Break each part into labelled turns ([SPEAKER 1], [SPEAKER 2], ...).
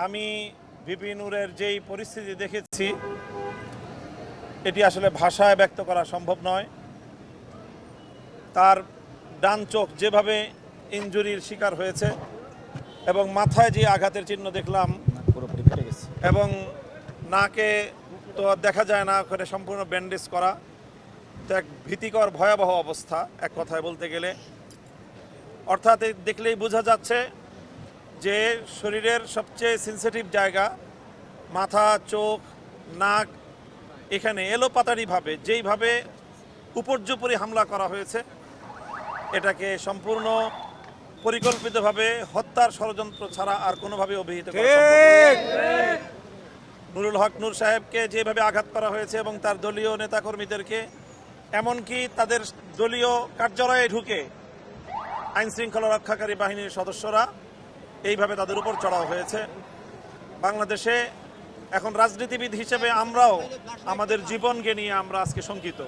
[SPEAKER 1] আমি ভিপি নূরের যেই পরিস্থিতি দেখেছি এটি আসলে ভাষায় ব্যক্ত করা সম্ভব নয়। তার ডান চোখ যেভাবে ইনজুরির শিকার হয়েছে এবং মাথায় যে আঘাতের চিহ্ন দেখলাম এবং নাকে তো দেখা যায় না করে সম্পূর্ণ ব্যান্ডেজ করা, তো এক ভীতিকর ভয়াবহ অবস্থা এক কথায় বলতে গেলে। অর্থাৎ দেখলেই বোঝা যাচ্ছে যে শরীরের সবচেয়ে সেন্সিটিভ জায়গা মাথা, চোখ, নাক, এখানে এলোপাতাড়িভাবে যেইভাবে উপর্যুপরি হামলা করা হয়েছে এটাকে সম্পূর্ণ পরিকল্পিতভাবে হত্যার ষড়যন্ত্র ছাড়া আর কোনোভাবে অভিহিত করা সম্ভব নয়। নুরুল হক নূর সাহেবকে যেভাবে আঘাত করা হয়েছে এবং তার দলীয় নেতাকর্মীদেরকে, এমনকি তাদের দলীয় কার্যালয়ে ঢুকে আইন শৃঙ্খলা রক্ষাকারী বাহিনীর সদস্যরা এইভাবে তাদের উপর চড়াও হয়েছে। বাংলাদেশে এখন রাজনীতিবিদ হিসেবে আমরাও আমাদের জীবনকে নিয়ে আমরা আজকে শঙ্কিত,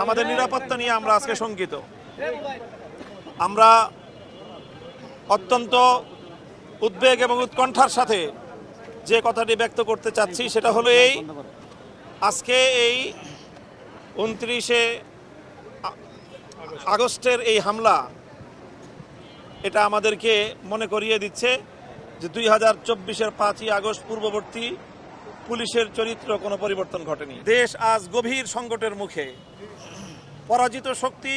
[SPEAKER 1] আমাদের নিরাপত্তা নিয়ে আমরা আজকে শঙ্কিত। আমরা অত্যন্ত উদ্বেগ এবং উৎকণ্ঠার সাথে যে কথাটি ব্যক্ত করতে চাচ্ছি সেটা হলো এই, আজকে এই 29শে আগস্টের এই হামলা এটা আমাদেরকে মনে করিয়ে দিচ্ছে যে 2024-এর 5ই আগস্ট পূর্ববর্তী পুলিশের চরিত্র কোনো পরিবর্তন ঘটেনি। দেশ আজ গভীর সংকটের মুখে। পরাজিত শক্তি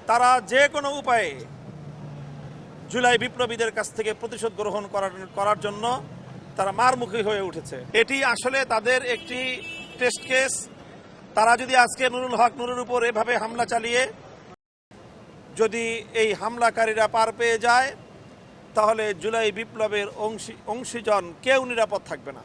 [SPEAKER 1] তারা যে কোনো উপায়ে জুলাই বিপ্লবীদের কাছ থেকে প্রতিশোধ গ্রহণ করার জন্য তারা মারমুখী হয়ে উঠেছে। এটি আসলে তাদের একটি টেস্ট কেস। তারা যদি আজকে নুরুল হক নূরের উপর এভাবে হামলা চালিয়ে যদি এই হামলাকারীরা পার পেয়ে যায় তাহলে জুলাই বিপ্লবের অংশীজন কেউ নিরাপদ থাকবে না।